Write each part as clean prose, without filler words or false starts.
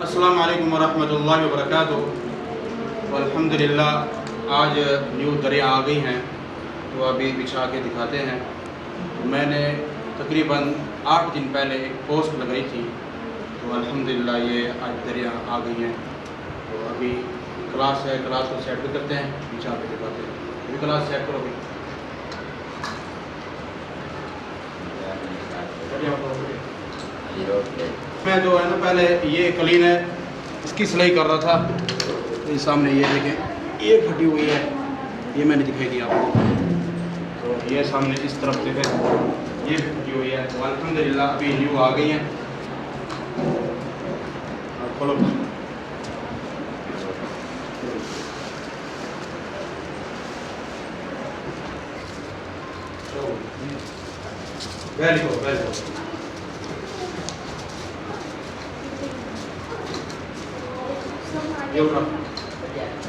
अस्सलामु अलैकुम वरहमतुल्लाहि वबरकातुहू। अल्हम्दुलिल्लाह आज न्यू दरिया आ गई हैं तो अभी बिछा के दिखाते हैं। तो मैंने तकरीबन 8 दिन पहले एक पोस्ट लगाई थी तो अल्हम्दुलिल्लाह ये आज दरिया आ गई हैं। तो अभी क्लास है, क्लास को सेट भी करते हैं, बिछा के दिखाते हैं। अभी क्लास सेट करो भी। मैं जो है ना पहले ये कलीन है इसकी सिलाई कर रहा था। ये सामने ये देखें, ये फटी हुई है, ये मैंने दिखाई दिया आपको। तो ये सामने इस तरफ देखें, ये भी फटी हुई है। तो अल्हम्दुलिल्लाह अभी न्यू आ गई हैं। खोलो वेरी गुड, वेरी गुड। ये उठा,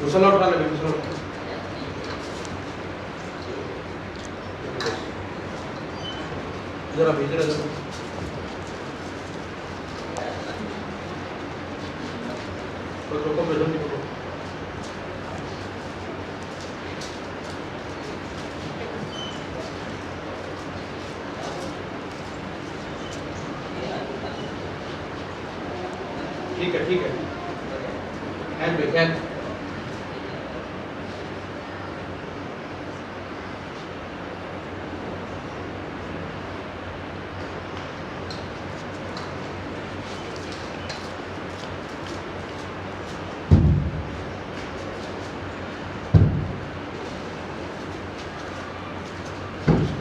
दूसरा उठा ले, दूसरा उठा। जरा भेज रहा जरा। तो रोको, भेजो नहीं रोको। ठीक है, ठीक है। हैंड पे हैंड।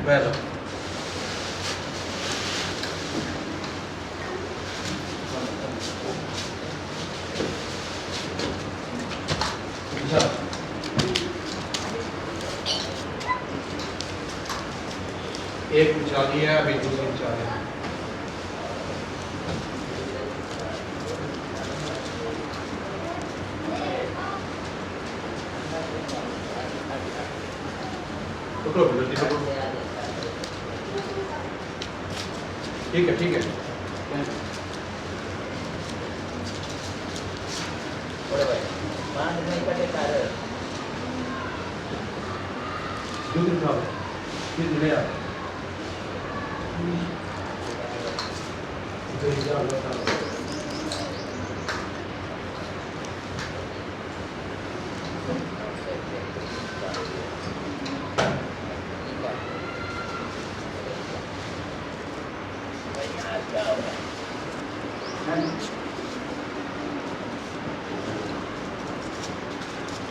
बैठो। एक बिछा दिया, अभी दूसरा बिछा दिया। पकड़ो जल्दी पकड़ो। ठीक है, ठीक है। दूसरी उठाओ, फिर ले आओ।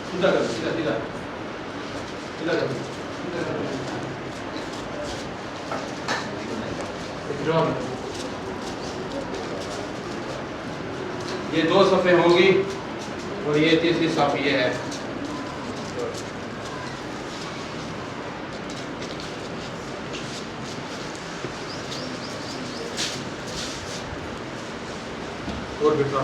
सीधा करो, सीधा सीधा सीधा करो, सीधा करो। ये 2 सफ़े होंगी और ये तीसरी साफ ये है। और बिठा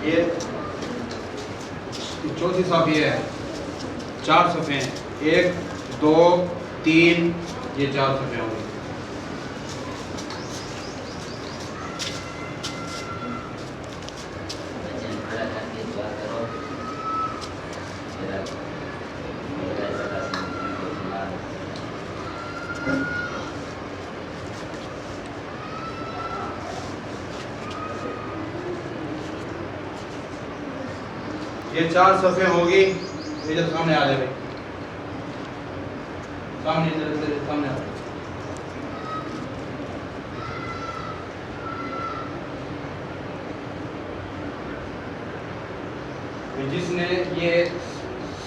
ये चौथी साफ ये है। 4 सफ़े हैं, 1 2 3, ये 4 सफ़े होंगे। ये 4 सफ़े होगी। इधर सामने आ जाए भाई, सामने इधर सामने आ जाए। जिसने ये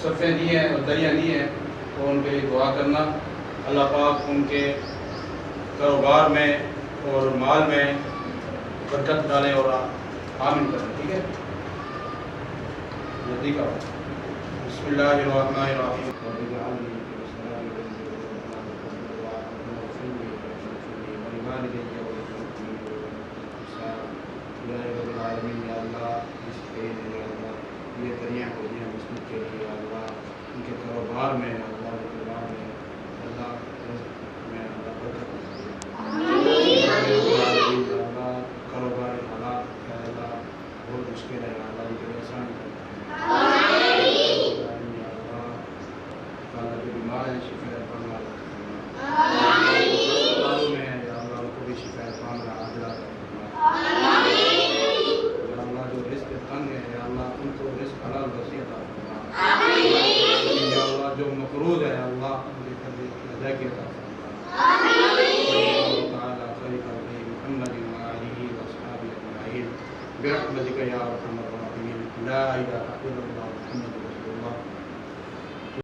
सफ़े दिए हैं और दरिया दिए हैं तो उनके लिए दुआ करना, अल्लाह पाक उनके कारोबार में और माल में बरकत डालें और आमीन करें। ठीक है, जल्दी करो। बिस्मिल्लाहिर्रहमानिर्रहीम। या रब्बुल आलमीन या अल्लाह इस पेड़ में या अल्लाह ये दरिया को दिया मस्जिद के लिए या अल्लाह उनके कारोबार में अल्लाह के कारोबार में अल्लाह में अल्लाह बरकत अल्लाह कारोबारी हालात है अल्लाह बहुत मुश्किल है अल्लाह उनके आसान कर अल्लाह जो बीमार है शिफा फरमा अस्पतालों में है या अल्लाह उनको भी शिफा फरमा आजला अल्लाह जो रिस्क तंग है या अल्लाह उनको रिस्क हलाल वसीयत फरमा या अल्लाह जो मकरूज है अल्लाह उनके कर्ज़ अदा किया फरमा ताला खैर मुहम्मद व आलिहि व अस्हाबिहि अजमईन बिरहमतिका या अरहमर राहिमीन ला इलाहा इल्लल्लाह मुहम्मद